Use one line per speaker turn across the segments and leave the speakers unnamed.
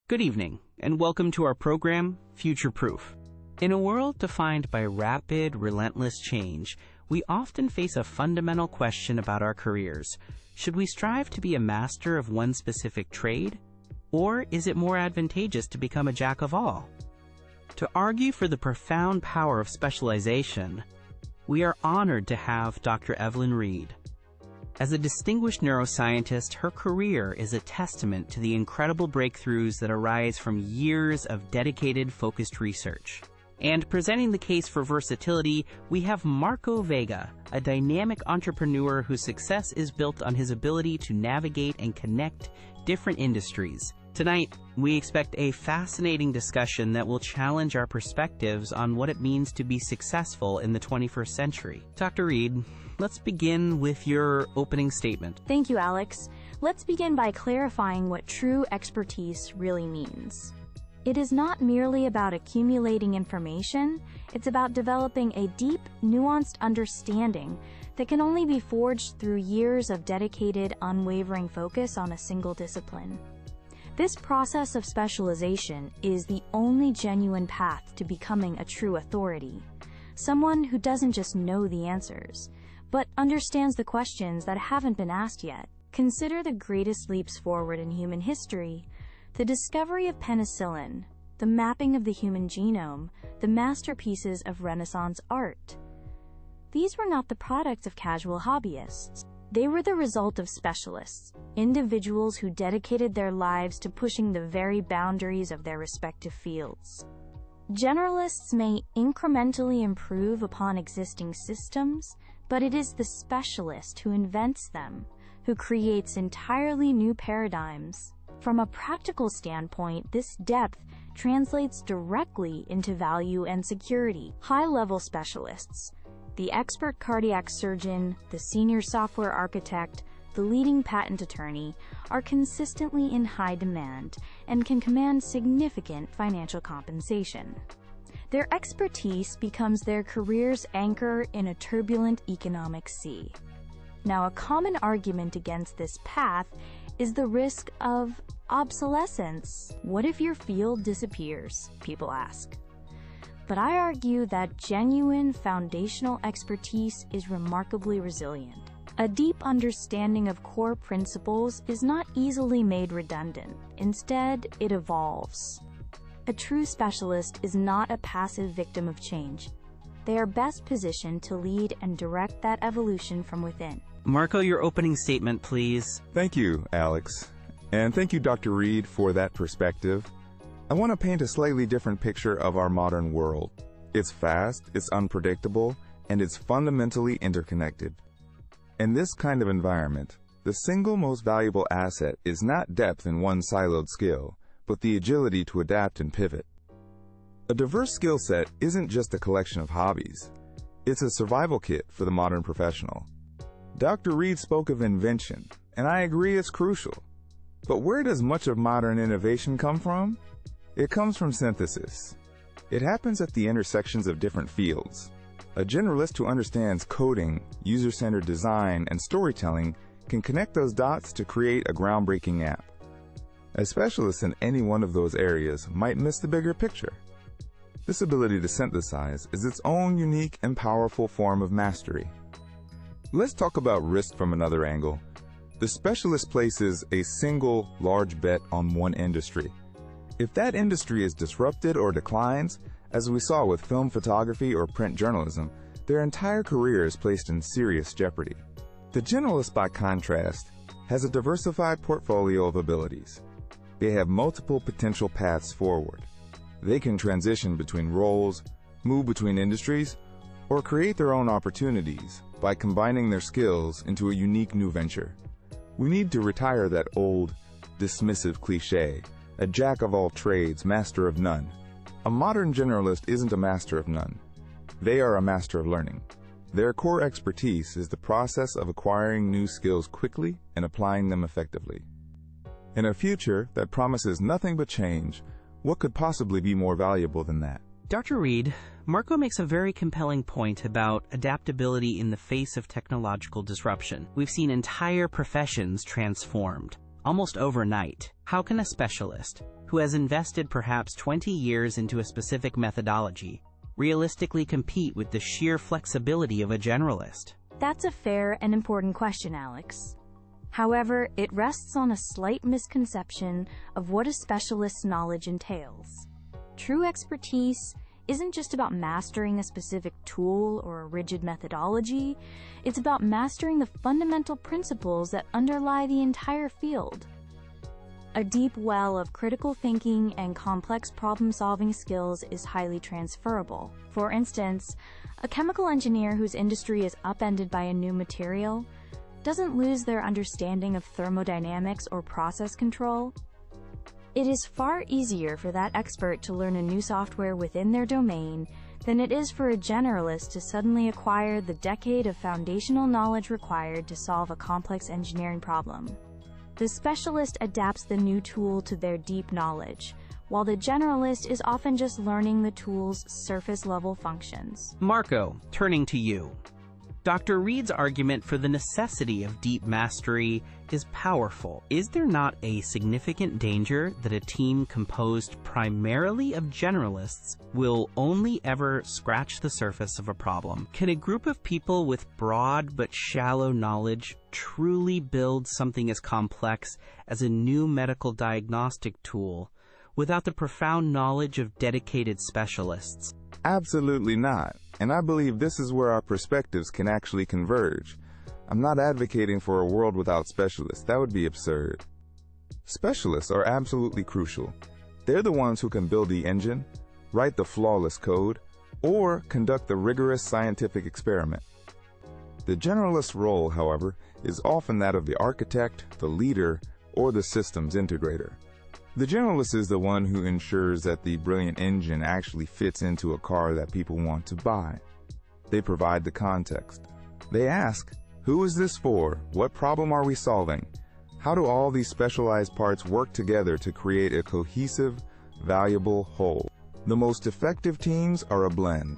Good evening, and welcome to our program, Future Proof. In a world defined by rapid, relentless change, we often face a fundamental question about our careers. Should we strive to be a master of one specific trade? Or is it more advantageous to become a jack of all? To argue for the profound power of specialization, we are honored to have Dr. Evelyn Reed. As a distinguished neuroscientist, her career is a testament to the incredible breakthroughs that arise from years of dedicated, focused research. And presenting the case for versatility, we have Marco Vega, a dynamic entrepreneur whose success is built on his ability to navigate and connect different industries. Tonight, we expect a fascinating discussion that will challenge our perspectives on what it means to be successful in the 21st century. Dr. Reed, let's begin with your opening statement.
Thank you, Alex. Let's begin by clarifying what true expertise really means. It is not merely about accumulating information, it's about developing a deep, nuanced understanding that can only be forged through years of dedicated, unwavering focus on a single discipline. This process of specialization is the only genuine path to becoming a true authority, someone who doesn't just know the answers, but understands the questions that haven't been asked yet. Consider the greatest leaps forward in human history: the discovery of penicillin, the mapping of the human genome, the masterpieces of Renaissance art. These were not the products of casual hobbyists. They were the result of specialists, individuals who dedicated their lives to pushing the very boundaries of their respective fields. Generalists may incrementally improve upon existing systems, but it is the specialist who invents them, who creates entirely new paradigms. From a practical standpoint, this depth translates directly into value and security. High-level specialists, the expert cardiac surgeon, the senior software architect, the leading patent attorney, are consistently in high demand and can command significant financial compensation. Their expertise becomes their career's anchor in a turbulent economic sea. Now, a common argument against this path is the risk of obsolescence. What if your field disappears? People ask. But I argue that genuine foundational expertise is remarkably resilient. A deep understanding of core principles is not easily made redundant. Instead, it evolves. A true specialist is not a passive victim of change. They are best positioned to lead and direct that evolution from within.
Marco, your opening statement, please.
Thank you, Alex. And thank you, Dr. Reed, for that perspective. I want to paint a slightly different picture of our modern world. It's fast, it's unpredictable, and it's fundamentally interconnected. In this kind of environment, the single most valuable asset is not depth in one siloed skill, but the agility to adapt and pivot. A diverse skill set isn't just a collection of hobbies. It's a survival kit for the modern professional. Dr. Reed spoke of invention, and I agree it's crucial. But where does much of modern innovation come from? It comes from synthesis. It happens at the intersections of different fields. A generalist who understands coding, user-centered design, and storytelling can connect those dots to create a groundbreaking app. A specialist in any one of those areas might miss the bigger picture. This ability to synthesize is its own unique and powerful form of mastery. Let's talk about risk from another angle. The specialist places a single, large bet on one industry. If that industry is disrupted or declines, as we saw with film photography or print journalism, their entire career is placed in serious jeopardy. The generalist, by contrast, has a diversified portfolio of abilities. They have multiple potential paths forward. They can transition between roles, move between industries, or create their own opportunities by combining their skills into a unique new venture. We need to retire that old, dismissive cliche, a jack of all trades, master of none. A modern generalist isn't a master of none. They are a master of learning. Their core expertise is the process of acquiring new skills quickly and applying them effectively. In a future that promises nothing but change, what could possibly be more valuable than that?
Dr. Reed, Marco makes a very compelling point about adaptability in the face of technological disruption. We've seen entire professions transformed, almost overnight. How can a specialist, who has invested perhaps 20 years into a specific methodology, realistically compete with the sheer flexibility of a generalist?
That's a fair and important question, Alex. However, it rests on a slight misconception of what a specialist's knowledge entails. True expertise isn't just about mastering a specific tool or a rigid methodology. It's about mastering the fundamental principles that underlie the entire field. A deep well of critical thinking and complex problem-solving skills is highly transferable. For instance, a chemical engineer whose industry is upended by a new material doesn't lose their understanding of thermodynamics or process control. It is far easier for that expert to learn a new software within their domain than it is for a generalist to suddenly acquire the decade of foundational knowledge required to solve a complex engineering problem. The specialist adapts the new tool to their deep knowledge, while the generalist is often just learning the tool's surface-level functions.
Marco, turning to you. Dr. Reed's argument for the necessity of deep mastery is powerful. Is there not a significant danger that a team composed primarily of generalists will only ever scratch the surface of a problem? Can a group of people with broad but shallow knowledge truly build something as complex as a new medical diagnostic tool without the profound knowledge of dedicated specialists?
Absolutely not. And I believe this is where our perspectives can actually converge. I'm not advocating for a world without specialists. That would be absurd. Specialists are absolutely crucial. They're the ones who can build the engine, write the flawless code, or conduct the rigorous scientific experiment. The generalist role, however, is often that of the architect, the leader, or the systems integrator. The generalist is the one who ensures that the brilliant engine actually fits into a car that people want to buy. They provide the context. They ask, who is this for? What problem are we solving? How do all these specialized parts work together to create a cohesive, valuable whole? The most effective teams are a blend.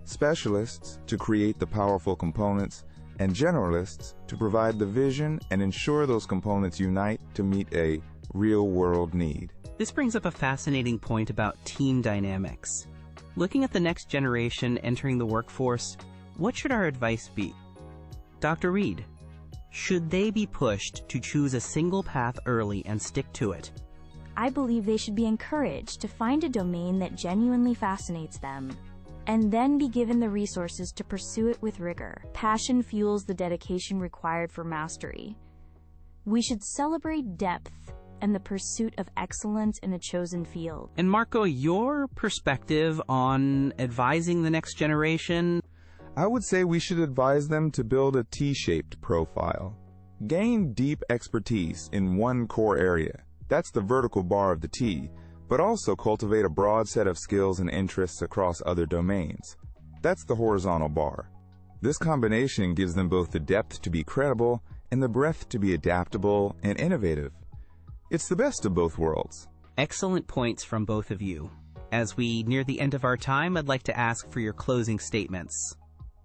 Specialists to create the powerful components, and generalists to provide the vision and ensure those components unite to meet a real-world need.
This brings up a fascinating point about team dynamics. Looking at the next generation entering the workforce, what should our advice be? Dr. Reed, should they be pushed to choose a single path early and stick to it?
I believe they should be encouraged to find a domain that genuinely fascinates them, and then be given the resources to pursue it with rigor. Passion fuels the dedication required for mastery. We should celebrate depth and the pursuit of excellence in a chosen field.
And Marco, your perspective on advising the next generation?
I would say we should advise them to build a T-shaped profile. Gain deep expertise in one core area. That's the vertical bar of the T, but also cultivate a broad set of skills and interests across other domains. That's the horizontal bar. This combination gives them both the depth to be credible and the breadth to be adaptable and innovative. It's the best of both worlds.
Excellent points from both of you. As we near the end of our time, I'd like to ask for your closing statements.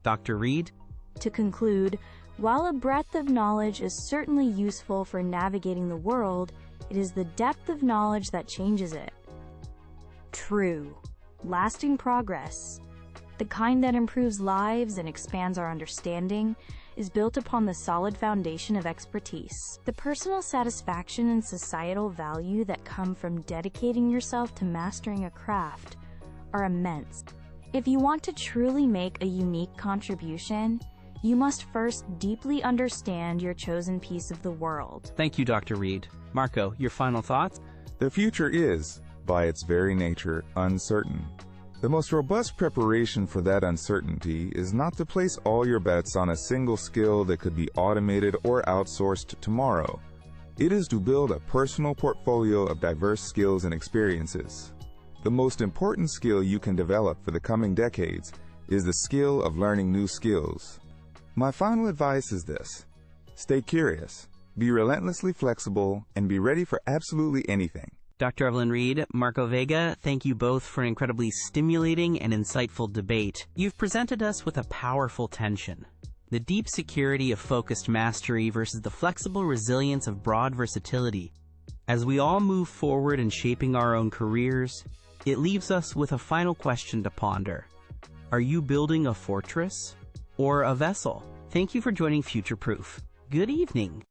Dr. Reed?
To conclude, while a breadth of knowledge is certainly useful for navigating the world, it is the depth of knowledge that changes it. True, lasting progress, the kind that improves lives and expands our understanding, is built upon the solid foundation of expertise. The personal satisfaction and societal value that come from dedicating yourself to mastering a craft are immense. If you want to truly make a unique contribution, you must first deeply understand your chosen piece of the world.
Thank you, Dr. Reed. Marco, your final thoughts?
The future is, by its very nature, uncertain. The most robust preparation for that uncertainty is not to place all your bets on a single skill that could be automated or outsourced tomorrow. It is to build a personal portfolio of diverse skills and experiences. The most important skill you can develop for the coming decades is the skill of learning new skills. My final advice is this: stay curious, be relentlessly flexible, and be ready for absolutely anything.
Dr. Evelyn Reed, Marco Vega, thank you both for an incredibly stimulating and insightful debate. You've presented us with a powerful tension: the deep security of focused mastery versus the flexible resilience of broad versatility. As we all move forward in shaping our own careers, it leaves us with a final question to ponder. Are you building a fortress or a vessel? Thank you for joining Future Proof. Good evening.